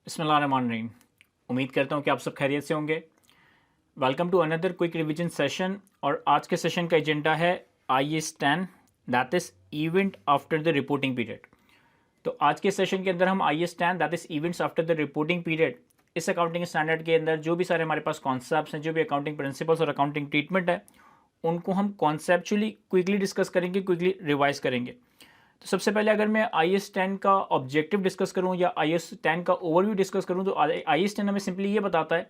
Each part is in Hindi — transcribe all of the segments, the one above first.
बिस्मिल्लाहिर्रहमानिर्रहीम। उम्मीद करता हूँ कि आप सब खैरियत से होंगे। Welcome to another quick revision session. और आज के सेशन का एजेंडा है IAS 10, that is event after the reporting period. तो आज के सेशन के अंदर हम IAS 10 that is events after the reporting period, इस अकाउंटिंग स्टैंडर्ड के अंदर जो भी सारे हमारे पास कॉन्सेप्ट्स हैं, जो भी अकाउंटिंग प्रिंसिपल्स और अकाउंटिंग ट्रीटमेंट है, उनको हम कॉन्सेप्चुअली क्विकली डिस्कस करेंगे, क्विकली रिवाइज करेंगे। तो सबसे पहले अगर मैं IAS 10 का ऑब्जेक्टिव डिस्कस करूं या IAS 10 का ओवरव्यू डिस्कस करूं, तो IAS 10 हमें सिंपली ये बताता है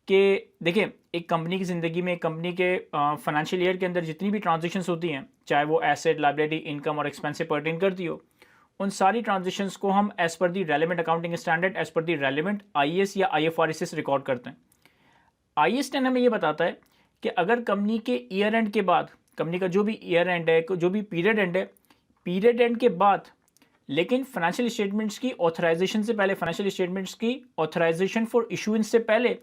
कि देखिए, एक कंपनी की ज़िंदगी में, एक कंपनी के फाइनेंशियल ईयर के अंदर जितनी भी ट्रांजेक्शंस होती हैं, चाहे वो एसेट, लायबिलिटी, इनकम और एक्सपेंस से पर्टेन करती हो, उन सारी ट्रांजेक्शंस को हम as per the relevant accounting standard, as per the relevant IAS या IFRS से रिकॉर्ड करते हैं। IAS 10 हमें ये बताता है कि अगर कंपनी के ईयर एंड के बाद, कंपनी का जो भी ईयर एंड है, जो भी पीरियड एंड है, पीरियड एंड के बाद, लेकिन फाइनेंशियल स्टेटमेंट्स की ऑथराइजेशन से पहले, फाइनेंशियल स्टेटमेंट्स की ऑथराइजेशन फॉर इशुएंस से पहले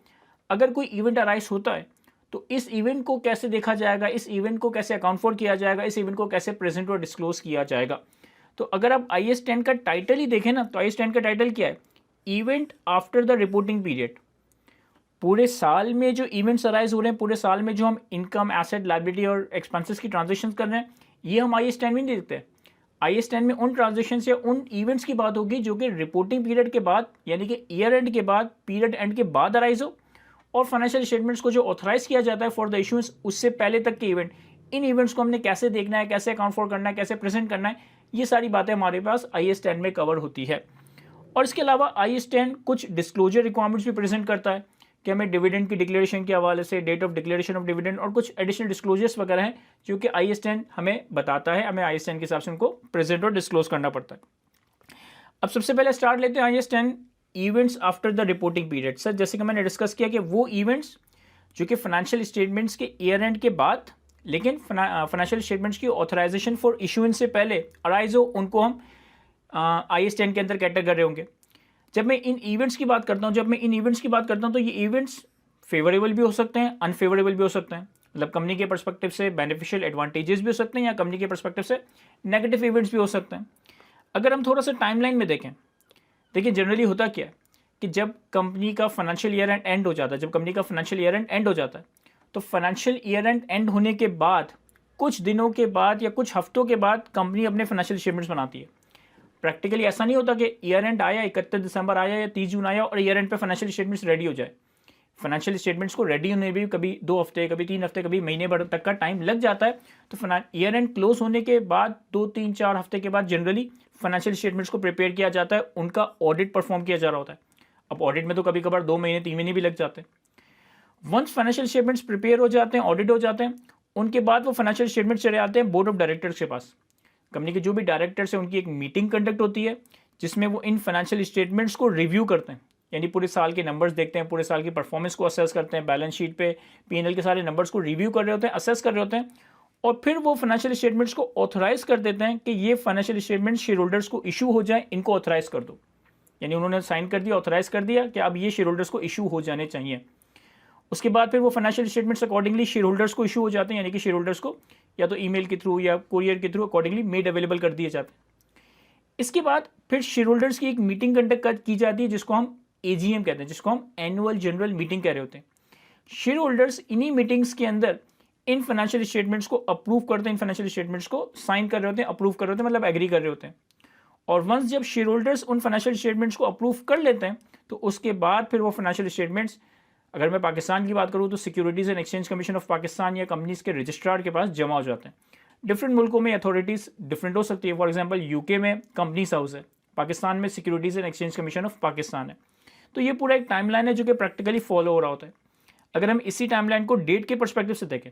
अगर कोई इवेंट अराइज होता है, तो इस इवेंट को कैसे देखा जाएगा, इस इवेंट को कैसे अकाउंट फॉर किया जाएगा, इस इवेंट को कैसे प्रेजेंट और डिस्क्लोज किया जाएगा। तो अगर आप IAS 10 का टाइटल ही देखें ना, तो IAS 10 का टाइटल क्या है? Event after the reporting period. पूरे साल में जो इवेंट्स अराइज हो रहे हैं, पूरे साल में जो हम इनकम, एसेट, लायबिलिटी और एक्सपेंसेस की ट्रांजेक्शन कर रहे हैं, ये हम IAS 10 में नहीं देखते हैं। IAS 10 में उन ट्रांजेक्शन या उन इवेंट्स की बात होगी जो कि रिपोर्टिंग पीरियड के बाद, यानी कि ईयर एंड के बाद, पीरियड एंड के बाद अराइज हो, और फाइनेंशियल स्टेटमेंट्स को जो ऑथराइज किया जाता है फॉर द इशूएंस, उससे पहले तक के इवेंट। इन इवेंट्स को हमने कैसे देखना है, कैसे अकाउंट फॉर करना है, कैसे प्रेजेंट करना है, ये सारी बातें हमारे पास IAS 10 में कवर होती है। और इसके अलावा IAS 10 कुछ डिस्क्लोजर रिक्वायरमेंट्स भी प्रेजेंट करता है कि हमें डिविडेंड की डिक्लेरेशन के हवाले से, date of declaration of dividend और कुछ एडिशनल डिस्क्लोजर्स वगैरह हैं जो कि IAS 10 हमें बताता है। हमें IAS 10 के हिसाब से उनको प्रेजेंट और डिस्क्लोज करना पड़ता है। अब सबसे पहले स्टार्ट लेते हैं IAS 10 events after the reporting period. Sir, जैसे कि मैंने डिस्कस किया कि वो इवेंट्स जो कि फाइनेंशियल स्टेटमेंट्स के ईयर एंड के बाद, लेकिन फाइनेंशियल स्टेटमेंट्स की ऑथराइजेशन फॉर इशूएंस से पहले अराइज हो, उनको हम IAS 10 के अंदर कैटर कर रहे होंगे। जब मैं इन इवेंट्स की बात करता हूं, तो ये इवेंट्स फेवरेबल भी हो सकते हैं, अनफेवरेबल भी हो सकते हैं। मतलब कंपनी के परस्पेक्टिव से बेनिफिशियल एडवांटेजेस भी हो सकते हैं, या कंपनी के परस्पेक्टिव से नेगेटिव इवेंट्स भी हो सकते हैं। अगर हम थोड़ा सा टाइमलाइन में देखें, देखिए जनरली होता क्या है कि जब कंपनी का फाइनेंशियल ईयर एंड हो जाता है, तो फाइनेंशियल ईयर एंड होने के बाद कुछ दिनों के बाद या कुछ हफ्तों के बाद कंपनी अपने फाइनेंशियल स्टेटमेंट्स बनाती है। प्रैक्टिकली ऐसा नहीं होता कि ईयर एंड आया, 31 दिसंबर आया या 30 जून आया और ईयर एंड पे फाइनेंशियल स्टेटमेंट्स रेडी हो जाए। फाइनेंशियल स्टेटमेंट्स को रेडी होने में भी कभी 2 हफ्ते, कभी 3 हफ्ते, कभी महीने भर तक का टाइम लग जाता है। तो ईयर एंड क्लोज होने के बाद 2, 3, 4 हफ्ते के बाद जनरली फाइनेंशियल स्टेटमेंट्स को प्रिपेयर किया जाता है, उनका ऑडिट परफॉर्म किया जा रहा होता है। अब ऑडिट में तो कभी कभार 2 महीने, 3 महीने भी लग जाते हैं। वंस फाइनेंशियल स्टेटमेंट्स प्रिपेयर हो जाते हैं, ऑडिट हो जाते हैं, उनके बाद वो फाइनेंशियल स्टेटमेंट्स चले आते हैं बोर्ड ऑफ डायरेक्टर्स के पास। कंपनी के जो भी डायरेक्टर्स हैं, उनकी एक मीटिंग कंडक्ट होती है जिसमें वो इन फाइनेंशियल स्टेटमेंट्स को रिव्यू करते हैं, यानी पूरे साल के नंबर्स देखते हैं, पूरे साल की परफॉर्मेंस को असेस करते हैं, बैलेंस शीट पे P&L के सारे नंबर्स को रिव्यू कर रहे होते हैं, असेस कर रहे होते हैं, और फिर वो फाइनेंशियल स्टेटमेंट्स को ऑथराइज कर देते हैं कि ये फाइनेंशियल स्टेटमेंट शेयर होल्डर्स को इशू हो जाए, इनको ऑथराइज कर दो। यानी उन्होंने साइन कर दिया, ऑथराइज कर दिया कि अब ये शेयर होल्डर्स को इशू हो जाने चाहिए। उसके बाद फिर वो financial statements accordingly share holders को इशू हो जाते हैं, यानी कि शेयर होल्डर्स को या तो ईमेल के थ्रू या कुरियर के थ्रू अकॉर्डिंगली मेड अवेलेबल कर दिए जाते हैं। इसके बाद फिर शेयर होल्डर्स की एक मीटिंग कंडक्ट की जाती है जिसको हम AGM कहते हैं, जिसको हम एनुअल जनरल मीटिंग कह रहे होते हैं। शेयर होल्डर्स इन्हीं मीटिंग्स के अंदर इन फाइनेंशियल स्टेटमेंट्स को अप्रूव करते हैं, इन फाइनेंशियल स्टेटमेंट्स को साइन कर रहे होते हैं, अप्रूव कर रहे होते हैं, मतलब एग्री कर रहे होते हैं। और वंस जब शेयर होल्डर्स उन फाइनेंशियल स्टेटमेंट्स को अप्रूव कर लेते हैं, तो उसके बाद फिर वो फाइनेंशियल स्टेटमेंट्स, अगर मैं पाकिस्तान की बात करूँ तो securities and exchange commission of Pakistan या कंपनीज के रजिस्ट्रार के पास जमा हो जाते हैं। डिफरेंट मुल्कों में अथॉरिटीज़ डिफरेंट हो सकती है। फॉर एग्जांपल UK में कंपनीज हाउस है, पाकिस्तान में securities and exchange commission of Pakistan है। तो ये पूरा एक टाइमलाइन है जो कि प्रैक्टिकली फॉलो हो रहा होता है। अगर हम इसी टाइमलाइन को डेट के परस्पेक्टिव से देखें,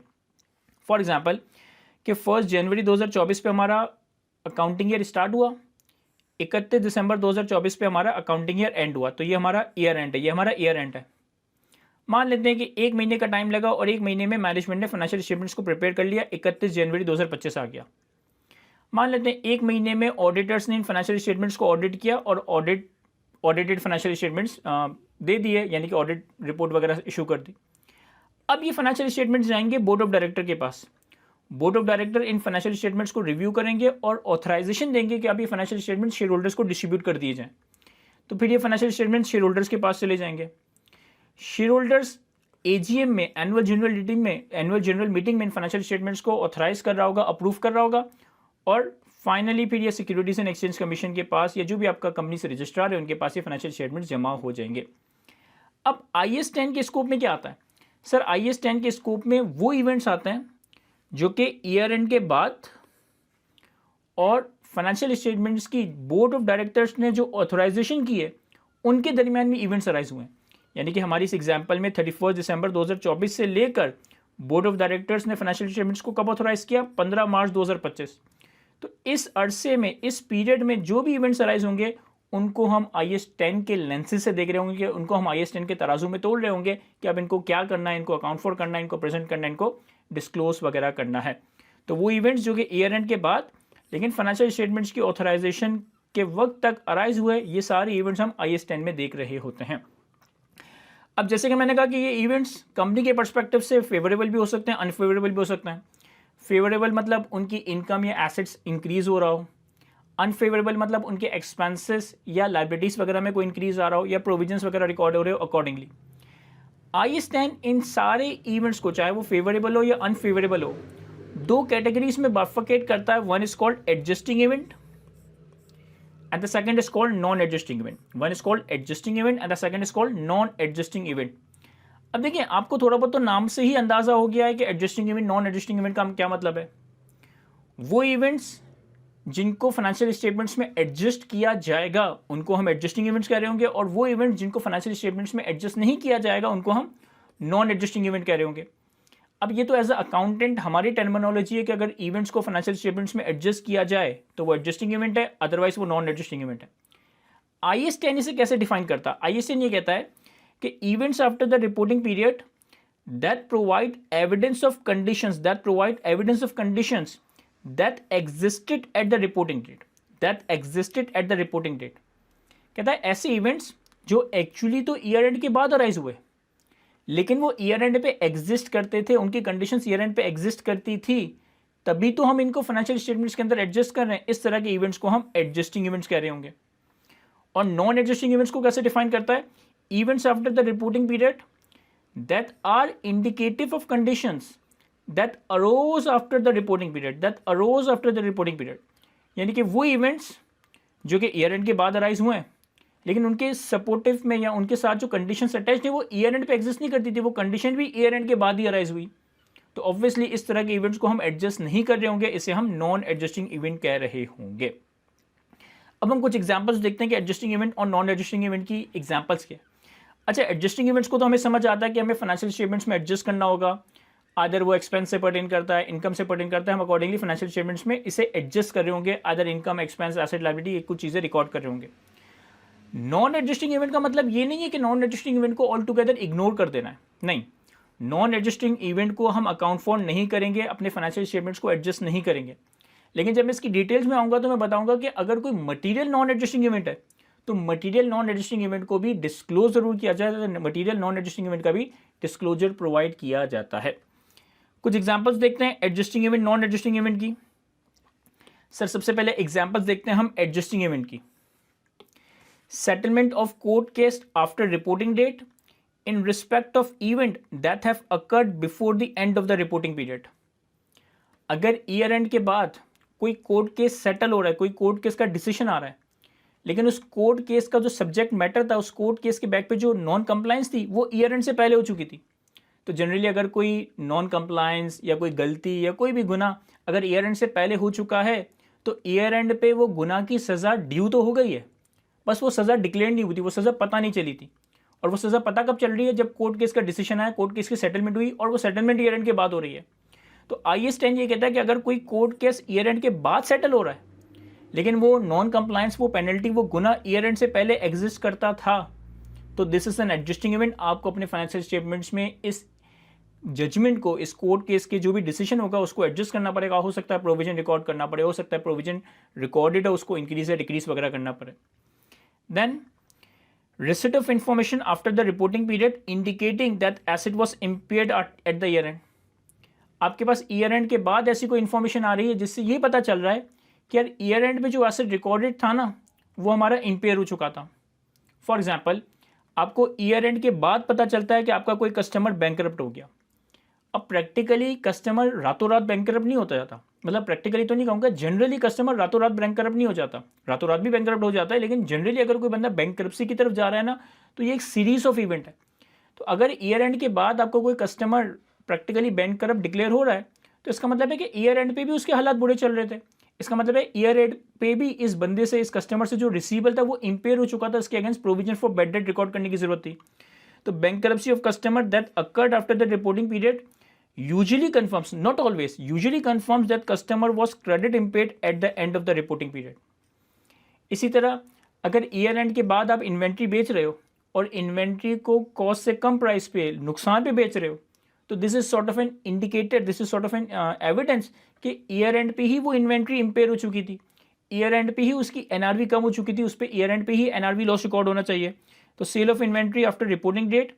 फॉर एग्जांपल कि 1 जनवरी 2024 पे हमारा अकाउंटिंग ईयर स्टार्ट हुआ, 31 दिसंबर 2024 पे हमारा अकाउंटिंग ईयर एंड हुआ, तो ये हमारा ईयर एंड है, ये हमारा ईयर एंड है। मान लेते हैं कि 1 महीने का टाइम लगा और 1 महीने में मैनेजमेंट ने फाइनेंशियल स्टेटमेंट्स को प्रिपेयर कर लिया, 31 जनवरी 2025 आ गया। मान लेते हैं 1 महीने में ऑडिटर्स ने इन फाइनेंशियल स्टेटमेंट्स को ऑडिट किया और ऑडिटेड फाइनेंशियल स्टेटमेंट्स दे दिए, यानी कि ऑडिट रिपोर्ट वगैरह इशू कर दी। अब ये फाइनेंशियल स्टेटमेंट्स जाएंगे बोर्ड ऑफ डायरेक्टर के पास। बोर्ड ऑफ डायरेक्टर इन फाइनेंशियल स्टेटमेंट्स को रिव्यू करेंगे और ऑथराइजेशन देंगे कि अब ये फाइनेंशियल स्टेटमेंट्स शेयर होल्डर्स को डिस्ट्रीब्यूट कर दिए जाएं। तो फिर ये फाइनेंशियल स्टेटमेंट शेयर होल्डर्स के पास चले जाएंगे। शेयर होल्डर्स एजीएम में, एनुअल जनरल मीटिंग में इन फाइनेंशियल स्टेटमेंट्स को ऑथराइज कर रहा होगा, अप्रूव कर रहा होगा, और फाइनली फिर ये सिक्योरिटीज एंड एक्सचेंज कमीशन के पास या जो भी आपका कंपनी से रजिस्ट्रार है उनके पास ये फाइनेंशियल स्टेटमेंट्स जमा हो जाएंगे। अब IAS 10 के स्कोप में क्या आता है सर? IAS 10 के स्कोप में वो इवेंट्स आते हैं जो कि ईयर एंड के बाद और फाइनेंशियल स्टेटमेंट्स की बोर्ड ऑफ डायरेक्टर्स ने जो ऑथराइजेशन की है उनके दरमियान में इवेंट्स अराइज हुए हैं। यानी कि हमारी इस एग्जाम्पल में 31 दिसंबर 2024 से लेकर बोर्ड ऑफ डायरेक्टर्स ने फाइनेंशियल स्टेटमेंट्स को कब ऑथराइज किया? 15 मार्च 2025। तो इस अरसे में, इस पीरियड में जो भी इवेंट्स अराइज होंगे उनको हम IAS 10 के लेंसेज से देख रहे होंगे, कि उनको हम IAS 10 के तराजू में तोड़ रहे होंगे कि अब इनको क्या करना है, इनको अकाउंट फॉर करना है, इनको प्रेजेंट करना है, इनको डिस्क्लोज वगैरह करना है। तो वो इवेंट्स जो कि ईयर एंड के बाद लेकिन फाइनेंशियल स्टेटमेंट्स की ऑथराइजेशन के वक्त तक अराइज हुए, ये सारे इवेंट्स हम IAS 10 में देख रहे होते हैं। अब जैसे कि मैंने कहा कि ये इवेंट्स कंपनी के पर्सपेक्टिव से फेवरेबल भी हो सकते हैं, अनफेवरेबल भी हो सकते हैं। फेवरेबल मतलब उनकी इनकम या एसेट्स इंक्रीज हो रहा हो, अनफेवरेबल मतलब उनके एक्सपेंसेस या लाइबिलिटीज वगैरह में कोई इंक्रीज आ रहा हो या प्रोविजंस वगैरह रिकॉर्ड हो रहे हो अकॉर्डिंगली। IAS 10 इन सारे इवेंट्स को, चाहे वो फेवरेबल हो या अनफेवरेबल हो, दो कैटेगरीज में बाइफरकेट करता है। One is called adjusting event and the second is called non-adjusting event. One is called adjusting event and the second is called non-adjusting event. अब देखिए, आपको थोड़ा बहुत तो नाम से ही अंदाजा हो गया है कि adjusting event, non adjusting event का क्या मतलब है। वो इवेंट्स जिनको फाइनेंशियल स्टेटमेंट्स में एडजस्ट किया जाएगा उनको हम एडजस्टिंग इवेंट्स कह रहे होंगे, और वो इवेंट्स जिनको फाइनेंशियल स्टेटमेंट्स में एडजस्ट नहीं किया जाएगा उनको हम नॉन एडजस्टिंग इवेंट कह रहे होंगे। अब ये तो एज अ अकाउंटेंट हमारी टर्मिनोलॉजी है कि अगर इवेंट्स को फाइनेंशियल स्टेटमेंट्स में एडजस्ट किया जाए तो वो एडजस्टिंग इवेंट है, अदरवाइज वो नॉन एडजस्टिंग इवेंट है। IAS 10 इसे कैसे डिफाइन करता है? IAS 10 ये कहता है कि events after the reporting period that provide evidence of conditions that existed at the reporting date, कहता है ऐसे इवेंट्स जो एक्चुअली तो ईयर एंड के बाद अराइज हुए लेकिन वो ईयर एंड पे एग्जिस्ट करते थे, उनकी कंडीशंस ईयर एंड पे एग्जिस्ट करती थी, तभी तो हम इनको फाइनेंशियल स्टेटमेंट्स के अंदर एडजस्ट कर रहे हैं। इस तरह के इवेंट्स को हम एडजस्टिंग इवेंट्स कह रहे होंगे। और नॉन एडजस्टिंग इवेंट्स को कैसे डिफाइन करता है? Events after the reporting period that are indicative of conditions that arose after the reporting period, यानी कि वो इवेंट्स जो कि ईयर एंड के बाद अराइज हुए हैं लेकिन उनके सपोर्टिव में या उनके साथ जो कंडीशंस अटैच थे वो ईयर एंड पे एग्जिस्ट नहीं करती थी, वो कंडीशन भी ईयर एंड के बाद ही अराइज हुई। तो ऑब्वियसली इस तरह के इवेंट्स को हम एडजस्ट नहीं कर रहे होंगे, इसे हम नॉन एडजस्टिंग इवेंट कह रहे होंगे। अब हम कुछ एग्जांपल्स देखते हैं कि एडजस्टिंग इवेंट और नॉन एडजस्टिंग इवेंट की एग्जांपल्स क्या। अच्छा, एडजस्टिंग इवेंट्स को तो हमें समझ आता है कि हमें फाइनेंशियल स्टेटमेंट्स में एडजस्ट करना होगा, अदर वो एक्सपेंस से पर्टेन करता है, इनकम से पर्टेन करता है, हम अकॉर्डिंगली फाइनेंशियल स्टेटमेंट्स में इसे एडजस्ट कर रहे होंगे, other income, expense, asset, liability, कुछ चीज़ें रिकॉर्ड कर रहे होंगे। नॉन एडजस्टिंग इवेंट का मतलब ये नहीं है कि नॉन एडजस्टिंग इवेंट को ऑल टुगेदर इग्नोर कर देना है, नहीं। नॉन एडजस्टिंग इवेंट को हम अकाउंट फॉर नहीं करेंगे, अपने फाइनेंशियल स्टेटमेंट्स को एडजस्ट नहीं करेंगे, लेकिन जब मैं इसकी डिटेल्स में आऊँगा तो मैं बताऊँगा कि अगर कोई मटीरियल नॉन एडजस्टिंग इवेंट है तो मटीरियल नॉन एडजस्टिंग इवेंट को भी डिस्क्लोज जरूर किया जाए, तो मटीरियल नॉन एडजस्टिंग इवेंट का भी डिस्क्लोजर प्रोवाइड किया जाता है। कुछ एग्जाम्पल्स देखते हैं adjusting event, non adjusting event की। सर सबसे पहले एग्जाम्पल्स देखते हैं हम एडजस्टिंग इवेंट की। Settlement of court case after reporting date in respect of event that have occurred before the end of the reporting period। अगर ईयर एंड के बाद कोई कोर्ट केस सेटल हो रहा है, कोई कोर्ट केस का डिसीजन आ रहा है, लेकिन उस कोर्ट केस का जो सब्जेक्ट मैटर था, उस कोर्ट केस के बैक पे जो नॉन कंप्लायंस थी वो ईयर एंड से पहले हो चुकी थी। तो जनरली अगर कोई नॉन कंप्लायंस या कोई गलती या कोई भी गुनाह अगर ईयर एंड से पहले हो चुका है तो ईयर एंड पे वो गुनाह की सज़ा ड्यू तो हो गई है, बस वो सज़ा डिक्लेयर नहीं हुई थी, वो सज़ा पता नहीं चली थी। और वो सज़ा पता कब चल रही है? जब कोर्ट केस का डिसीजन आया, कोर्ट केस की सेटलमेंट हुई, और वो सेटलमेंट ईयर एंड के बाद हो रही है। तो IAS 10 ये कहता है कि अगर कोई कोर्ट केस ईयर एंड के बाद सेटल हो रहा है लेकिन वो नॉन कंप्लायंस, वो पेनल्टी, वो गुना ईयर एंड से पहले एग्जिस्ट करता था, तो this is an adjusting event. आपको अपने फाइनेंशियल स्टेटमेंट्स में इस जजमेंट को, इस कोर्ट केस के जो भी डिसीजन होगा उसको एडजस्ट करना पड़ेगा। हो सकता है प्रोविजन रिकॉर्ड करना पड़े, हो सकता है प्रोविजन रिकॉर्डेड है उसको इंक्रीज या डिक्रीज वगैरह करना पड़े। Then receipt of information after the reporting period indicating that asset was impaired at the year end। आपके पास ईयर एंड के बाद ऐसी कोई इन्फॉर्मेशन आ रही है जिससे ये पता चल रहा है कि यार ईयर एंड पे जो एसेट रिकॉर्डेड था ना वो हमारा इम्पेयर हो चुका था। फॉर एग्जाम्पल आपको ईयर एंड के बाद पता चलता है कि आपका कोई कस्टमर बैंकरप्ट हो गया। अब प्रैक्टिकली कस्टमर रातों रात बैंकरप्ट नहीं होता जाता, मतलब प्रैक्टिकली तो नहीं कहूँगा, जनरली कस्टमर रातों रात बैंकरप्ट नहीं हो जाता, रातों रात भी बैंकरप्ट हो जाता है, लेकिन जनरली अगर कोई बंदा बैंकरप्सी की तरफ जा रहा है ना, तो ये एक सीरीज ऑफ इवेंट है। तो अगर ईयर एंड के बाद आपको कोई कस्टमर प्रैक्टिकली बैंकरप्ट डिक्लेयर हो रहा है, तो इसका मतलब है कि ईयर एंड पे भी उसके हालात बुरे चल रहे थे। इसका मतलब है ईयर एंड पे भी इस बंदे से, इस कस्टमर से जो रिसीवेबल था वो इम्पेयर हो चुका था, उसके against provision for bad debt record करने की जरूरत थी। तो bankruptcy of customer that occurred after the reporting period usually confirms, not always, usually confirms that customer was credit impaired at the end of the reporting period. इसी तरह अगर ईयर एंड के बाद आप इन्वेंट्री बेच रहे हो और इन्वेंट्री को कॉस्ट से कम प्राइस पे नुकसान पे बेच रहे हो, तो this is sort of an indicator, this is sort of an evidence कि ईयर एंड पे ही वो इन्वेंट्री इम्पेयर हो चुकी थी, ईयर एंड पे ही उसकी एनआरवी कम हो चुकी थी, उस पर ईयर एंड पे ही एनआरवी लॉस रिकॉर्ड होना चाहिए। तो sale of inventory after reporting date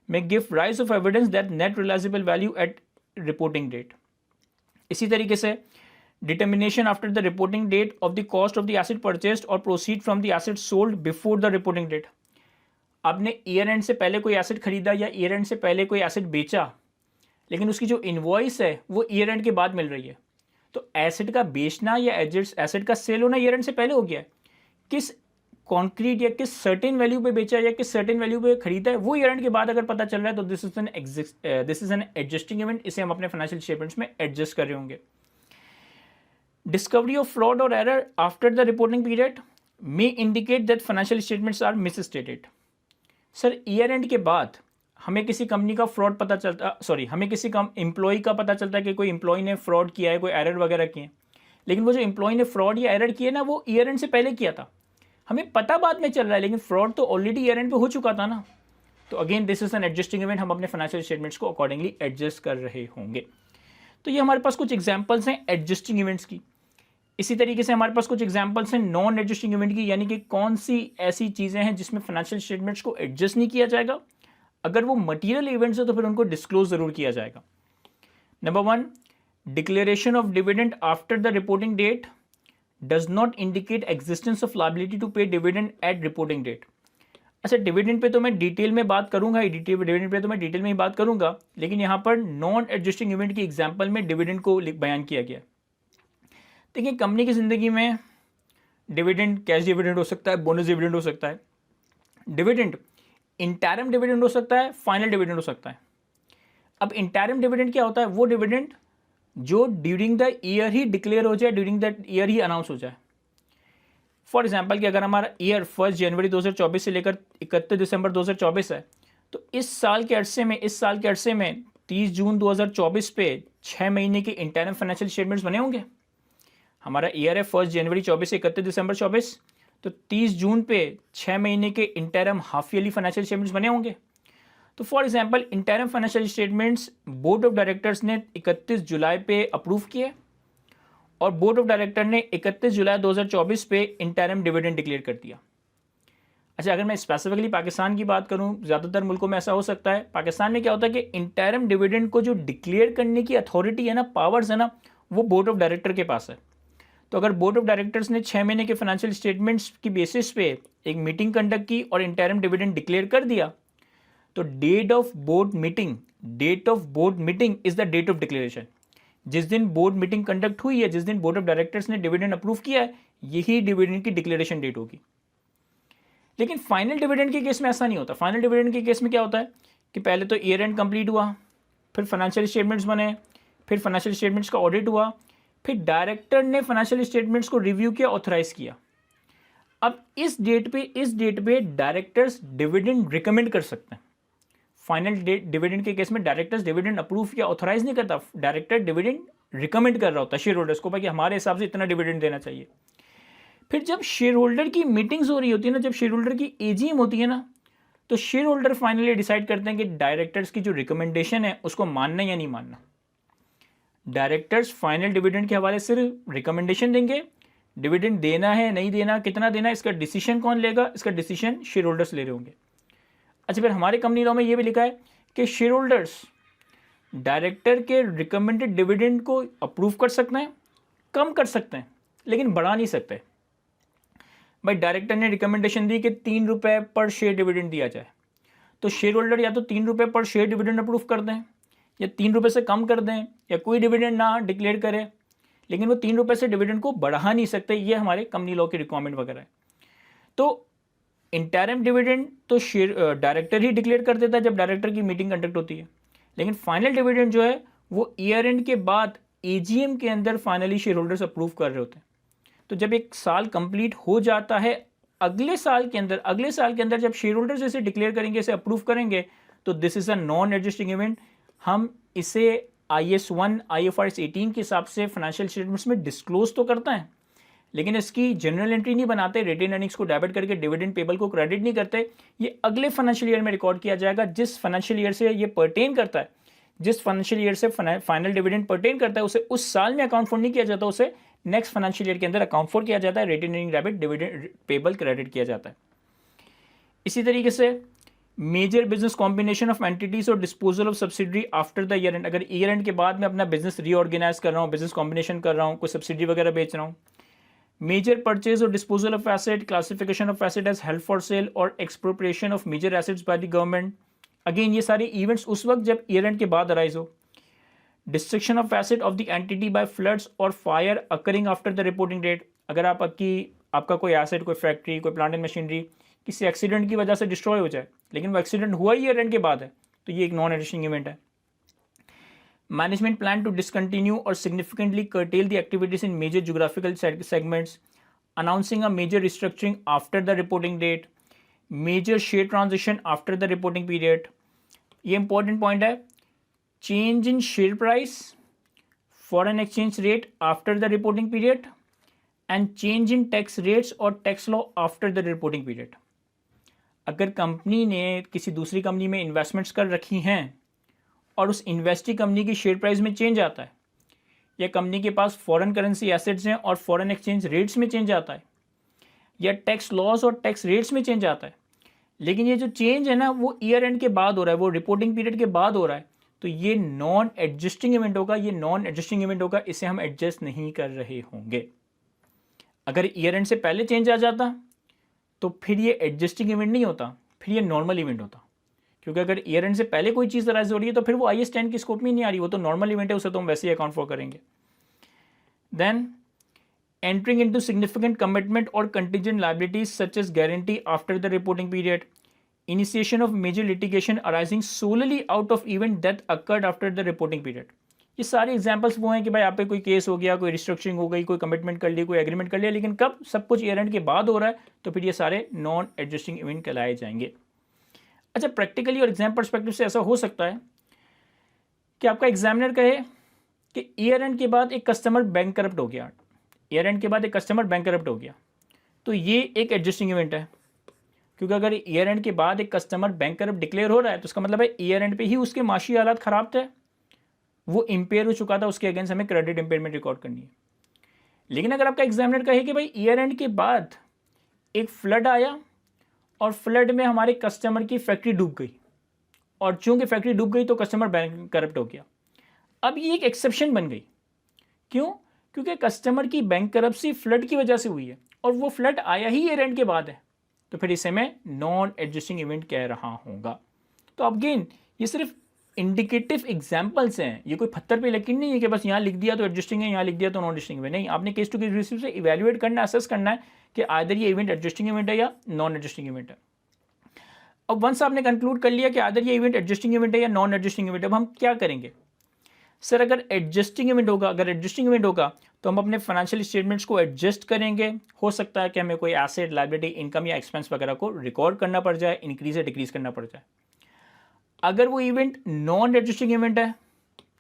may give rise of evidence that net realizable value at reporting date. इसी तरीके से determination after the reporting date of the cost of the asset purchased or proceed from the asset sold before the reporting date. आपने ईयर एंड से पहले कोई एसेट खरीदा या ईयर एंड से पहले कोई एसेट बेचा, लेकिन उसकी जो इनवॉइस है वो ईयर एंड के बाद मिल रही है, तो एसेट का बेचना या एसेट का सेल होना ईयर एंड से पहले हो गया है। किस कॉन्क्रीट या किस सर्टेन वैल्यू पे बेचा या किस सर्टेन वैल्यू पे खरीदा है वो ईयर एंड के बाद अगर पता चल रहा है, तो this is an adjusting event. इसे हम अपने फाइनेंशियल स्टेटमेंट्स में एडजस्ट कर रहे होंगे। डिस्कवरी ऑफ फ्रॉड और error after the reporting period may indicate that financial statements are misstated. Sir year end के बाद हमें किसी कंपनी का फ्रॉड पता चलता, हमें किसी एम्प्लॉय का पता चलता है कि कोई एम्प्लॉय ने फ्रॉड किया है, कोई एरर वगैरह किए, लेकिन वो जो एम्प्लॉय ने फ्रॉड या एरर किए ना, वो ईयर एंड से पहले किया था, हमें पता बाद में चल रहा है, लेकिन फ्रॉड तो ऑलरेडी ईयर एंड पे हो चुका था ना। तो again this is an adjusting event, हम अपने फाइनेंशियल स्टेटमेंट्स को अकॉर्डिंगली एडजस्ट कर रहे होंगे। तो ये हमारे पास कुछ एग्जांपल्स हैं एडजस्टिंग इवेंट्स की। इसी तरीके से हमारे पास कुछ एग्जांपल्स हैं नॉन एडजस्टिंग इवेंट की, यानी कि कौन सी ऐसी चीज़ें हैं जिसमें फाइनेंशियल स्टेटमेंट्स को एडजस्ट नहीं किया जाएगा, अगर वो मटीरियल इवेंट्स है तो फिर उनको डिस्क्लोज जरूर किया जाएगा। Number 1, declaration of dividend after the reporting date does not indicate existence of liability to pay dividend at reporting date. अच्छा, डिविडेंड पे तो मैं डिटेल में बात करूंगा, डिविडेंड पे तो मैं डिटेल में ही बात करूंगा, लेकिन यहाँ पर नॉन एडजस्टिंग इवेंट की एग्जांपल में डिविडेंड को बयान किया गया। देखिए, कंपनी की ज़िंदगी में डिविडेंड कैश डिविडेंड हो सकता है, बोनस डिविडेंड हो सकता है। डिविडेंड इंटरिम डिविडेंड हो सकता है, फाइनल डिविडेंड हो सकता है। अब इंटरिम डिविडेंड क्या होता है? वो डिविडेंड जो during the year he declare हो जाए, during that year he announce हो जाए। फॉर एग्जांपल कि अगर हमारा ईयर 1 जनवरी 2024 से लेकर 31 दिसंबर 2024 है, तो इस साल के अरसे में 30 जून 2024 पे 6 महीने के इंटरिम फाइनेंशियल स्टेटमेंट्स बने होंगे। हमारा ईयर है 1 जनवरी 24 से 31 दिसंबर 24, तो 30 जून पे 6 महीने के interim half yearly financial statements बने होंगे। तो for example interim financial statements board of directors ने 31 जुलाई पे अप्रूव किए और बोर्ड ऑफ डायरेक्टर ने 31 जुलाई 2024 पे इंटरिम डिविडेंड डिक्लेयर कर दिया। अच्छा, अगर मैं स्पेसिफिकली पाकिस्तान की बात करूं, ज़्यादातर मुल्कों में ऐसा हो सकता है। पाकिस्तान में क्या होता है कि इंटरिम डिविडेंड को जो डिक्लेयर करने की अथॉरिटी है ना, पावर्स है ना, वो बोर्ड ऑफ डायरेक्टर के पास है। तो अगर बोर्ड ऑफ डायरेक्टर्स ने 6 महीने के फाइनेंशियल स्टेटमेंट्स की बेसिस पे एक मीटिंग कंडक्ट की और इंटरिम डिविडेंड डिक्लेयर कर दिया, तो date of board meeting is the date of declaration. जिस दिन बोर्ड मीटिंग कंडक्ट हुई है, जिस दिन बोर्ड ऑफ डायरेक्टर्स ने डिविडेंड अप्रूव किया है, यही डिविडेंड की डिक्लेरेशन डेट होगी। लेकिन फाइनल डिविडेंड के केस में ऐसा नहीं होता। फाइनल डिविडेंड के केस में क्या होता है कि पहले तो ईयर एंड कंप्लीट हुआ, फिर फाइनेंशियल स्टेटमेंट्स बने, फिर फाइनेंशियल स्टेटमेंट्स का ऑडिट हुआ, फिर डायरेक्टर ने फाइनेंशियल स्टेटमेंट्स को रिव्यू किया, ऑथराइज किया। अब इस डेट पे डायरेक्टर्स डिविडेंड रिकमेंड कर सकते हैं। फाइनल डिविडेंड के केस में डायरेक्टर्स डिविडेंड अप्रूव या ऑथराइज नहीं करता, डायरेक्टर डिविडेंड रिकमेंड कर रहा होता है शेयर होल्डर्स को, भाई हमारे हिसाब से इतना डिविडेंड देना चाहिए। फिर जब शेयर होल्डर की मीटिंग्स हो रही होती है ना, जब शेयर होल्डर की एजीएम होती है ना, तो शेयर होल्डर फाइनली डिसाइड करते हैं कि डायरेक्टर्स की जो रिकमेंडेशन है उसको मानना या नहीं मानना। डायरेक्टर्स फाइनल डिविडेंड के हवाले से रिकमेंडेशन देंगे, डिविडेंड देना है नहीं देना, कितना देना, इसका डिसीजन कौन लेगा? इसका डिसीजन शेयर होल्डर्स ले रहे होंगे। अच्छा, फिर हमारे कंपनी लॉ में ये भी लिखा है कि शेयर होल्डर्स डायरेक्टर के रिकमेंडेड डिविडेंड को अप्रूव कर सकते हैं, कम कर सकते हैं, लेकिन बढ़ा नहीं सकते। भाई डायरेक्टर ने रिकमेंडेशन दी कि 3 रुपये पर शेयर डिविडेंड दिया जाए, तो शेयर होल्डर या तो 3 रुपये पर शेयर डिविडेंड अप्रूव कर दें, या 3 रुपये से कम कर दें, या कोई डिविडेंड ना डिक्लेयर करें, लेकिन वो 3 रुपये से डिविडेंड को बढ़ा नहीं सकते। ये हमारे कंपनी लॉ की रिक्वायरमेंट वगैरह है। तो इंटरिम डिविडेंड तो शेयर डायरेक्टर ही डिक्लेयर कर देता है जब डायरेक्टर की मीटिंग कंडक्ट होती है, लेकिन फाइनल डिविडेंड जो है वो ईयर एंड के बाद एजीएम के अंदर फाइनली शेयर होल्डर्स अप्रूव कर रहे होते हैं। तो जब एक साल कंप्लीट हो जाता है, अगले साल के अंदर जब शेयर होल्डर्स इसे डिक्लेयर करेंगे, इसे अप्रूव करेंगे, तो this is a non adjusting event. हम इसे IS1 IFRS 18 के हिसाब से फाइनेंशियल स्टेटमेंट्स में डिस्क्लोज तो करता है, लेकिन इसकी जनरल एंट्री नहीं बनाते, रिटेन अर्निंग्स को डेबिट करके डिविडेंड पेबल को क्रेडिट नहीं करते। ये अगले फाइनेंशियल ईयर में रिकॉर्ड किया जाएगा, जिस फाइनेंशियल ईयर से ये पर्टेन करता है, जिस फाइनेंशियल ईयर से फाइनल डिविडेंड पर्टेन करता है, उसे उस साल में अकाउंट फॉर नहीं किया जाता, उसे नेक्स्ट फाइनेंशियल ईयर के अंदर अकाउंट फॉर किया जाता है, retained earning debit dividend payable credit किया जाता है। इसी तरीके से major business combination of entities और disposal of subsidiary after the year end, अगर ईयर एंड के बाद मैं अपना बिजनेस रीऑर्गेनाइज कर रहा हूँ, बिजनेस कॉम्बिनेशन कर रहा हूँ, कोई सब्सिडी वगैरह बेच रहा हूँ। मेजर परचेज और disposal of asset, classification of asset as held for sale और expropriation of major assets by the government. Again ये सारे इवेंट्स उस वक्त जब ईयर एंड के बाद अराइज हो। Destruction of asset of the entity by floods और fire occurring after the reporting date, अगर आपका कोई एसेट, कोई फैक्ट्री, कोई प्लांट एंड मशीनरी किसी एक्सीडेंट की वजह से डिस्ट्रॉय हो जाए, लेकिन वो एक्सीडेंट हुआ ही ईयर एंड के बाद है, तो ये एक नॉन एडजस्टिंग इवेंट है। मैनेजमेंट प्लान टू डिसकंटिन्यू और significantly curtail the activities in major geographical segments, announcing a major restructuring after the reporting date, major share transition after the reporting period. ये इंपॉर्टेंट पॉइंट है, change in share price, foreign exchange rate after the reporting period and change in tax rates और tax law after the reporting period. अगर कंपनी ने किसी दूसरी कंपनी में इन्वेस्टमेंट्स कर रखी हैं और उस इन्वेस्टी कंपनी की शेयर प्राइस में चेंज आता है, या कंपनी के पास फॉरेन करेंसी एसेट्स हैं और फॉरेन एक्सचेंज रेट्स में चेंज आता है, या टैक्स लॉस और टैक्स रेट्स में चेंज आता है, लेकिन ये जो चेंज है ना वो ईयर एंड के बाद हो रहा है, वो रिपोर्टिंग पीरियड के बाद हो रहा है, तो ये नॉन एडजस्टिंग इवेंट होगा। ये नॉन एडजस्टिंग इवेंट होगा, इसे हम एडजस्ट नहीं कर रहे होंगे। अगर ईयर एंड से पहले चेंज आ जाता तो फिर ये एडजस्टिंग इवेंट नहीं होता, फिर ये नॉर्मल इवेंट होता, क्योंकि अगर ईयर एंड से पहले कोई चीज़ राइज हो रही है तो फिर वो IAS 10 की स्कोप में नहीं आ रही, वो तो नॉर्मल इवेंट है, उसे तो हम वैसे ही अकाउंट फॉर करेंगे। Then entering into significant commitment और contingent liabilities such as guarantee after the reporting period, initiation of major litigation arising solely out of event that occurred after the reporting period. ये सारे एग्जाम्पल्स वो हैं कि भाई आप पे कोई केस हो गया, कोई रिस्ट्रक्चरिंग हो गई, कोई कमिटमेंट कर ली, कोई एग्रीमेंट कर लिया, लेकिन कब सब कुछ ईयर एंड के बाद हो रहा है, तो फिर ये सारे नॉन एडजस्टिंग इवेंट कहलाए जाएंगे। अच्छा, प्रैक्टिकली और एग्जाम परस्पेक्टिव से ऐसा हो सकता है कि आपका एग्जामिनर कहे कि ईयर एंड के बाद एक कस्टमर बैंकरप्ट हो गया, ईयर एंड के बाद एक कस्टमर बैंकरप्ट हो गया, तो ये एक एडजस्टिंग इवेंट है, क्योंकि अगर ईयर एंड के बाद एक कस्टमर बैंकरप्ट डिक्लेयर हो रहा है तो उसका मतलब है ईयर एंड पे ही उसके माशी हालात ख़राब थे, वो इम्पेयर हो चुका था, उसके अगेंस्ट हमें क्रेडिट इम्पेयरमेंट रिकॉर्ड करनी है। लेकिन अगर आपका एग्जामिनर कहे कि भाई ईयर एंड के बाद एक फ्लड आया और फ्लड में हमारे कस्टमर की फैक्ट्री डूब गई, और चूंकि फैक्ट्री डूब गई तो कस्टमर बैंकरप्ट हो गया, अब ये एक एक्सेप्शन बन गई। क्यों? क्योंकि कस्टमर की बैंकरप्सी फ्लड की वजह से हुई है और वो फ्लड आया ही ईयर एंड के बाद है, तो फिर इसे मैं नॉन एडजस्टिंग इवेंट कह रहा हूँगा। तो अगेन ये सिर्फ इंडिकेटिव एग्जाम्पल्स हैं, ये कोई पत्थर पे यकीन नहीं है कि बस यहाँ लिख दिया तो एडजस्टिंग है, यहाँ लिख दिया तो नॉन एडजस्टिंग है। नहीं, आपने केस टू केस बेसिस से इवैल्यूएट करना, असेस करना है कि आइदर ये इवेंट एडजस्टिंग इवेंट है या नॉन एडजस्टिंग इवेंट है। अब वंस आपने कंक्लूड कर लिया कि आइदर ये इवेंट एडजस्टिंग इवेंट है या नॉन एडजस्टिंग इवेंट है, अब हम क्या करेंगे? सर अगर एडजस्टिंग इवेंट होगा तो हम अपने फाइनेंशियल स्टेटमेंट्स को एडजस्ट करेंगे। हो सकता है कि हमें कोई एसेट, लायबिलिटी, इनकम या एक्सपेंस वगैरह को रिकॉर्ड करना पड़ जाए, इंक्रीज या डिक्रीज करना पड़ जाए। अगर वो इवेंट नॉन एडजस्टिंग इवेंट है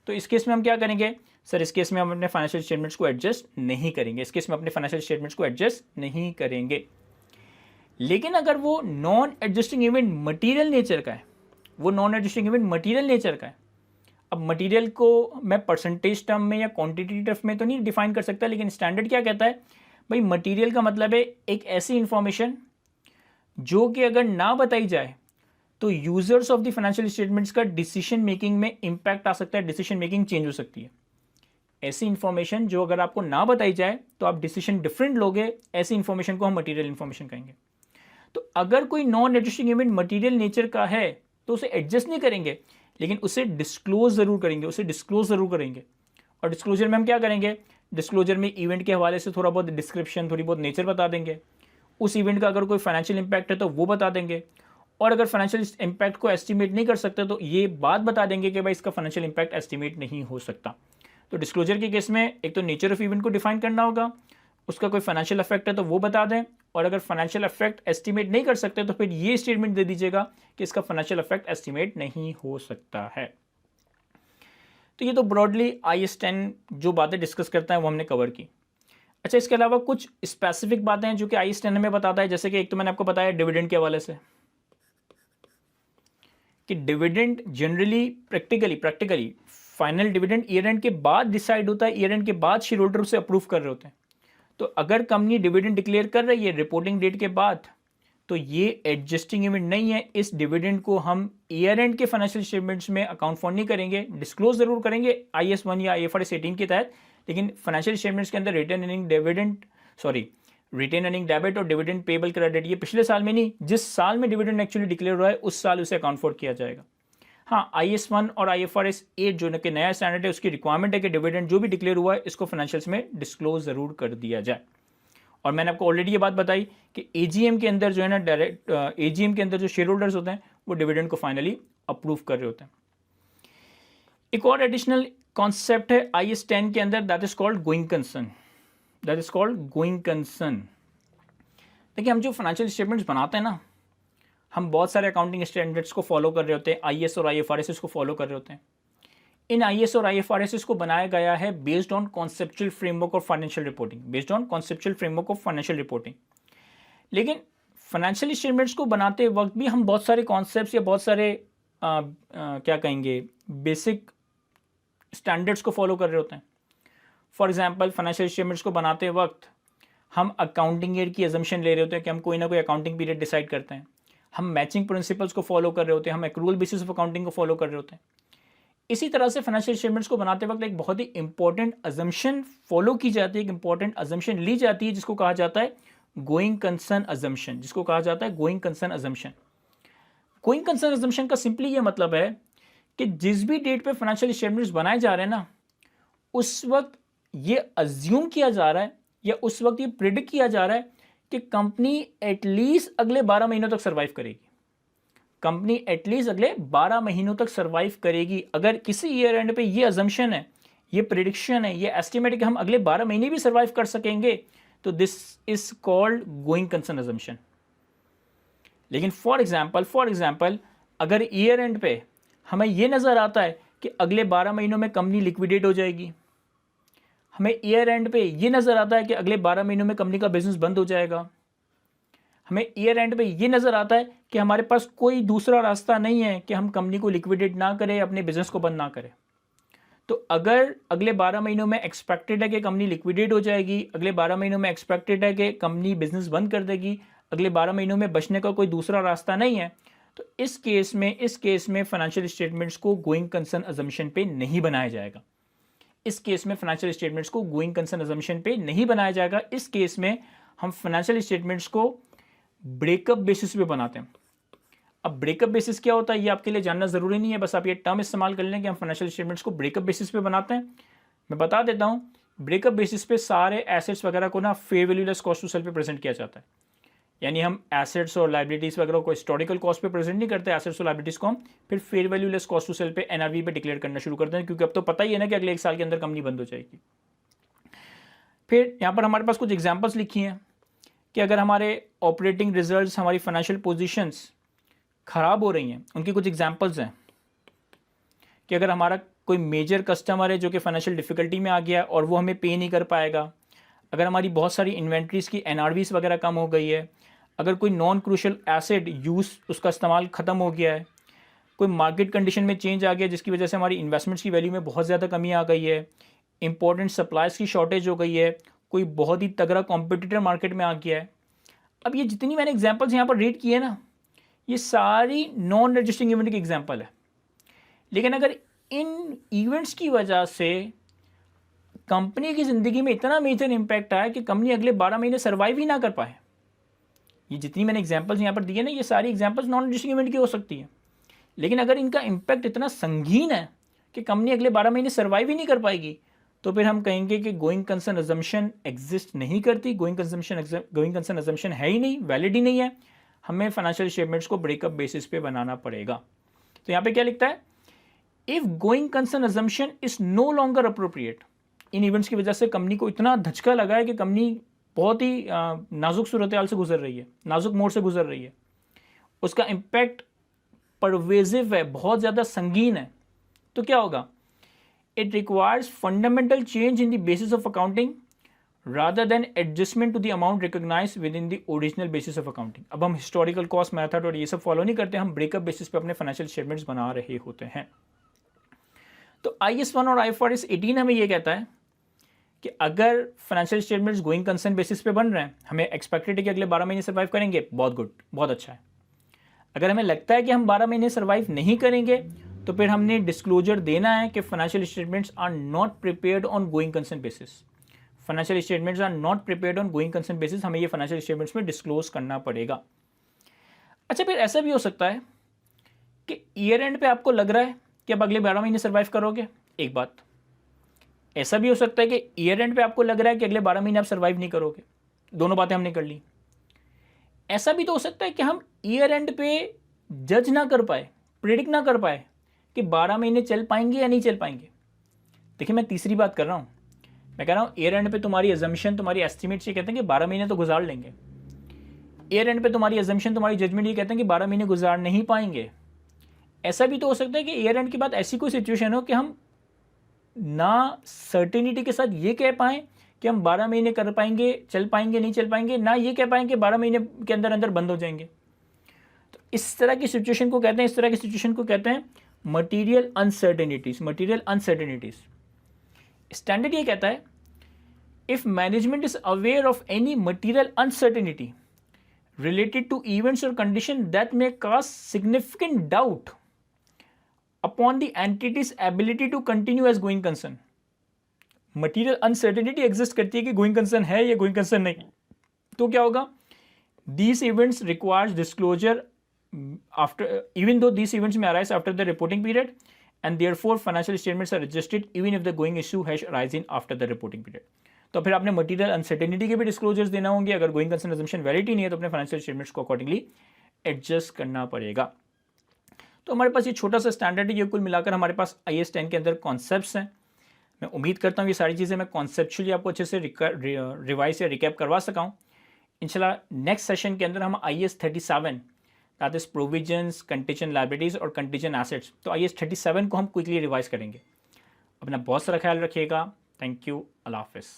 तो इस केस में हम क्या करेंगे? सर इस केस में हम अपने फाइनेंशियल स्टेटमेंट्स को एडजस्ट नहीं करेंगे, इस केस में अपने फाइनेंशियल स्टेटमेंट्स को एडजस्ट नहीं करेंगे। लेकिन अगर वो non adjusting event material nature का है, अब मटेरियल को मैं परसेंटेज टर्म में या क्वांटिटेटिव में तो नहीं डिफाइन कर सकता, लेकिन स्टैंडर्ड क्या कहता है भाई, मटेरियल का मतलब है एक ऐसी इंफॉर्मेशन जो कि अगर ना बताई जाए तो users of the financial statements का डिसीजन मेकिंग में इंपैक्ट आ सकता है, डिसीजन मेकिंग चेंज हो सकती है। ऐसी इन्फॉर्मेशन जो अगर आपको ना बताई जाए तो आप डिसीजन डिफरेंट लोगे, ऐसी इन्फॉर्मेशन को हम मटेरियल इन्फॉर्मेशन कहेंगे। तो अगर कोई non adjusting event material nature का है तो उसे एडजस्ट नहीं करेंगे, लेकिन उसे डिस्क्लोज ज़रूर करेंगे, उसे डिस्क्लोज ज़रूर करेंगे। और डिस्क्लोजर में हम क्या करेंगे, डिस्क्लोजर में इवेंट के हवाले से थोड़ा बहुत डिस्क्रिप्शन, थोड़ी बहुत नेचर बता देंगे। उस इवेंट का अगर कोई फाइनेंशियल इंपैक्ट है तो वो बता देंगे, और अगर फाइनेंशियल इंपैक्ट को एस्टिमेट नहीं कर सकते तो ये बात बता देंगे कि भाई इसका फाइनेंशियल इंपैक्ट एस्टिमेट नहीं हो सकता। तो डिस्क्लोजर के केस में एक तो नेचर ऑफ इवेंट को डिफाइन करना होगा, उसका कोई फाइनेंशियल इफेक्ट है तो वो बता दें, और अगर फाइनेंशियल इफेक्ट एस्टिमेट नहीं कर सकते तो फिर ये स्टेटमेंट दे दीजिएगा कि इसका फाइनेंशियल इफेक्ट एस्टिमेट नहीं हो सकता है। तो ये तो ब्रॉडली IAS 10 जो बातें डिस्कस करता है वो हमने कवर की। अच्छा, इसके अलावा कुछ स्पेसिफिक बातें हैं जो कि IAS 10 हमें बताता है, जैसे कि एक तो मैंने आपको बताया डिविडेंड के हवाले से कि dividend generally practically final dividend year end के बाद डिसाइड होता है, ईयर एंड के बाद शेयर होल्डर उसे अप्रूव कर रहे होते हैं। तो अगर कंपनी डिविडेंड डिक्लेयर कर रही है रिपोर्टिंग डेट के बाद, तो ये एडजस्टिंग इवेंट नहीं है। इस डिविडेंड को हम ईयर एंड के फाइनेंशियल स्टेटमेंट्स में अकाउंट फॉर नहीं करेंगे, डिस्क्लोज जरूर करेंगे IAS 1 या IFRS 18 के तहत, लेकिन फाइनेंशियल स्टेटमेंट्स के अंदर रिटेन अर्निंग डेबिट और डिविडेंड पेबल क्रेडिट ये पिछले साल में नहीं, जिस साल में डिविडेंड एक्चुअली डिक्लेयर हुआ है उस साल उसे अकाउंट फॉर किया जाएगा। हाँ, IAS 1 और IFRS 8 जो कि नया स्टैंडर्ड है उसकी रिक्वायरमेंट है कि डिविडेंड जो भी डिक्लेयर हुआ है इसको फाइनेंशियल्स में डिस्क्लोज जरूर कर दिया जाए। और मैंने आपको ऑलरेडी ये बात बताई कि AGM के अंदर जो है ना, डायरेक्ट AGM के अंदर जो शेयर होल्डर्स होते हैं वो डिविडेंड को फाइनली अप्रूव कर रहे होते हैं। एक और एडिशनल कॉन्सेप्ट है IAS 10 के अंदर, that is called going concern. देखिए, हम जो फाइनेंशियल स्टेटमेंट्स बनाते हैं ना, हम बहुत सारे अकाउंटिंग स्टैंडर्ड्स को फॉलो कर रहे होते हैं, IAS और IFRS को फॉलो कर रहे होते हैं। इन IAS और IFRS को बनाया गया है based on conceptual framework of financial reporting, लेकिन फाइनेंशियल स्टेटमेंट्स को बनाते वक्त भी हम बहुत सारे कॉन्सेप्ट्स या बहुत सारे क्या कहेंगे बेसिक स्टैंडर्ड्स को फॉलो कर रहे होते हैं। फॉर एग्जांपल, फाइनेंशियल स्टेटमेंट्स को बनाते वक्त हम अकाउंटिंग ईयर की अजम्पशन ले रहे होते हैं कि हम कोई ना कोई अकाउंटिंग पीरियड डिसाइड करते हैं, हम मैचिंग प्रिंसिपल्स को फॉलो कर रहे होते हैं, हम एक्रूअल बेसिस ऑफ अकाउंटिंग को फॉलो कर रहे होते हैं। इसी तरह से फाइनेंशियल स्टेटमेंट्स को बनाते वक्त एक बहुत ही इंपॉर्टेंट अजम्पशन फॉलो की जाती है, एक इंपॉर्टेंट अजम्पशन ली जाती है जिसको कहा जाता है going concern assumption. Going concern assumption का सिंपली ये मतलब है कि जिस भी डेट पे फाइनेंशियल स्टेटमेंट्स बनाए जा रहे हैं ना, उस वक्त ये अज्यूम किया जा रहा है या उस वक्त ये प्रिडिक्ट किया जा रहा है कि कंपनी एटलीस्ट अगले 12 महीनों तक सर्वाइव करेगी। अगर किसी ईयर एंड पे ये अजम्पशन है, ये प्रिडिक्शन है, ये एस्टिमेट है कि हम अगले 12 महीने भी सर्वाइव कर सकेंगे, तो this is called going concern assumption. लेकिन फॉर एग्जाम्पल अगर ईयर एंड पे हमें ये नज़र आता है कि अगले 12 महीनों में कंपनी लिक्विडेट हो जाएगी, हमें ईयर एंड पे ये नज़र आता है कि अगले 12 महीनों में कंपनी का बिजनेस बंद हो जाएगा, हमें ईयर एंड पे ये नज़र आता है कि हमारे पास कोई दूसरा रास्ता नहीं है कि हम कंपनी को लिक्विडेट ना करें, अपने बिजनेस को बंद ना करें, तो अगर अगले 12 महीनों में एक्सपेक्टेड है कि कंपनी लिक्विडेट हो जाएगी, अगले 12 महीनों में एक्सपेक्टेड है कि कंपनी बिजनेस बंद कर देगी, अगले 12 महीनों में बचने का कोई दूसरा रास्ता नहीं है, तो इस केस में फाइनेंशियल स्टेटमेंट्स को गोइंग कंसर्न अजम्पशन पे नहीं बनाया जाएगा। इस केस में हम फाइनेंशियल स्टेटमेंट्स को ब्रेकअप बेसिस पे बनाते हैं। अब ब्रेकअप बेसिस क्या होता है ये आपके लिए जानना जरूरी नहीं है, बस आप ये टर्म इस्तेमाल कर लें कि हम फाइनेंशियल स्टेटमेंट्स को ब्रेकअप बेसिस पे बनाते हैं। मैं बता देता हूँ, ब्रेकअप बेसिस पे सारे एसेट्स वगैरह को ना fair value less cost to sell पे प्रेजेंट किया जाता है। यानी हम एसेट्स और लाइबिलिटीज वगैरह को हिस्टोरिकल कॉस्ट पे प्रेजेंट नहीं करते, एसेट्स और लाइबिलिटीज को हम फिर fair value less cost to sell पे NRV पे डिक्लेयर करना शुरू करते हैं, क्योंकि अब तो पता ही है ना कि अगले 1 साल के अंदर कंपनी बंद हो जाएगी। फिर यहाँ पर हमारे पास कुछ एग्जाम्पल्स लिखी हैं कि अगर हमारे ऑपरेटिंग रिजल्ट्स, हमारी फाइनेंशियल पोजीशंस ख़राब हो रही हैं, उनकी कुछ एग्जांपल्स हैं कि अगर हमारा कोई मेजर कस्टमर है जो कि फाइनेंशियल डिफिकल्टी में आ गया और वो हमें पे नहीं कर पाएगा, अगर हमारी बहुत सारी इन्वेंट्रीज की NRVs वगैरह कम हो गई है, अगर कोई नॉन क्रूशल एसेट यूज़ उसका इस्तेमाल ख़त्म हो गया है, कोई मार्केट कंडीशन में चेंज आ गया जिसकी वजह से हमारी इन्वेस्टमेंट्स की वैल्यू में बहुत ज़्यादा कमी आ गई है, इंपॉर्टेंट सप्लाइज की शॉर्टेज हो गई है, कोई बहुत ही तगड़ा कॉम्पिटिटर मार्केट में आ गया है। अब ये जितनी मैंने एग्जांपल्स यहाँ पर रीड किए ना, ये सारी नॉन रजिस्टरिंग इवेंट की एग्जांपल है। लेकिन अगर इन इवेंट्स की वजह से कंपनी की ज़िंदगी में इतना मेजर इम्पैक्ट आया कि कंपनी अगले 12 महीने सर्वाइव ही ना कर पाए। ये जितनी मैंने एग्जांपल्स यहाँ पर दिए ना, ये सारी एग्जांपल्स नॉन रजिस्टरिंग इवेंट की हो सकती है, लेकिन अगर इनका इम्पैक्ट इतना संगीन है कि कंपनी अगले 12 महीने सर्वाइव ही नहीं कर पाएगी, तो फिर हम कहेंगे कि गोइंग कंसर्न अजम्पशन एग्जिस्ट नहीं करती, गोइंग कंसर्न अजम्पशन है ही नहीं, वैलिड ही नहीं है, हमें फाइनेंशियल स्टेटमेंट्स को ब्रेकअप बेसिस पे बनाना पड़ेगा। तो यहाँ पे क्या लिखता है, if going concern assumption is no longer appropriate, इन इवेंट्स की वजह से कंपनी को इतना धचका लगा है कि कंपनी बहुत ही नाजुक सूरत हाल से गुजर रही है, नाजुक मोड़ से गुजर रही है, उसका इम्पैक्ट परवेजिव है, बहुत ज़्यादा संगीन है, तो क्या होगा, it requires fundamental change in the basis of accounting rather than adjustment to the amount recognized within the original basis of accounting। अब हम हिस्टोरिकल कॉस्ट मेथड और ये सब फॉलो नहीं करते, हम ब्रेकअप बेसिस पे अपने फाइनेंशियल स्टेटमेंट्स बना रहे होते हैं। तो IAS 1 और IFRS 18 हमें ये कहता है कि अगर financial statements going concern basis पे बन रहे हैं, हमें एक्सपेक्टेड है कि अगले 12 महीने सर्वाइव करेंगे, बहुत गुड, बहुत अच्छा है। अगर हमें लगता है कि हम 12 महीने सर्वाइव नहीं करेंगे, तो फिर हमने डिस्क्लोजर देना है कि financial statements are not prepared on going concern basis, financial statements are not prepared on going concern basis, हमें ये फाइनेंशियल स्टेटमेंट्स में डिस्क्लोज करना पड़ेगा। अच्छा, फिर ऐसा भी हो सकता है कि ईयर एंड पे आपको लग रहा है कि अब अगले 12 महीने सर्वाइव करोगे, एक बात। ऐसा भी हो सकता है कि ईयर एंड पे आपको लग रहा है कि अगले 12 महीने आप सर्वाइव नहीं करोगे, दोनों बातें हमने कर ली। ऐसा भी तो हो सकता है कि हम ईयर एंड पे जज ना कर पाए, प्रिडिक्ट ना कर पाए कि 12 महीने चल पाएंगे या नहीं चल पाएंगे। देखिए, मैं तीसरी बात कर रहा हूँ, मैं कह रहा हूँ ईयर एंड पे तुम्हारी अजम्पशन, तुम्हारी एस्टिमेट्स ये कहते हैं कि 12 महीने तो गुजार लेंगे। ईयर एंड पे तुम्हारी अजम्पशन, तुम्हारी जजमेंट ये कहते हैं कि 12 महीने गुजार नहीं पाएंगे। ऐसा भी तो हो सकता है कि ईयर एंड के बाद ऐसी कोई सिचुएशन हो कि हम ना सर्टेनिटी के साथ ये कह पाएँ कि हम 12 महीने कर पाएंगे, चल पाएंगे, नहीं चल पाएंगे, ना ये कह पाएंगे 12 महीने के अंदर अंदर बंद हो जाएंगे। तो इस तरह की सिचुएशन को कहते हैं, इस तरह की सिचुएशन को कहते हैं material uncertainties, material uncertainties. Standard ये कहता है, if management is aware of any material uncertainty related to events or condition that may cause significant doubt upon the entity's ability to continue as going concern। material uncertainty exist करती है कि going concern है या going concern नहीं, तो क्या होगा, these events requires disclosure after, even though these events may arise after the reporting period and therefore financial statements are adjusted even if the going issue has arisen after the reporting period। तो फिर आपने मटीरियल अनसर्टेनिटी के भी डिस्क्लोजर्स देना होंगे, अगर गोइंग कंसर्न अजम्पशन वैलिडिटी नहीं है तो अपने फाइनेंशियल स्टेटमेंट्स को अकॉर्डिंगली एडजस्ट करना पड़ेगा। तो हमारे पास ये छोटा सा स्टैंडर्ड है, ये कुल मिलाकर हमारे पास IAS 10 के अंदर कॉन्सेप्ट्स हैं। मैं उम्मीद करता हूँ ये सारी चीज़ें मैं कॉन्सेप्चुअली आपको अच्छे से रिवाइज या रिकैप करवा सका हूँ। इंशाल्लाह नेक्स्ट सेशन के अंदर हम IAS 37 that is provisions, contingent liabilities और कंटीजेंट एसेट्स, तो IAS 37 को हम क्विकली रिवाइज करेंगे। अपना बहुत सारा ख्याल रखिएगा। थैंक यू, अल्लाह हाफिज़।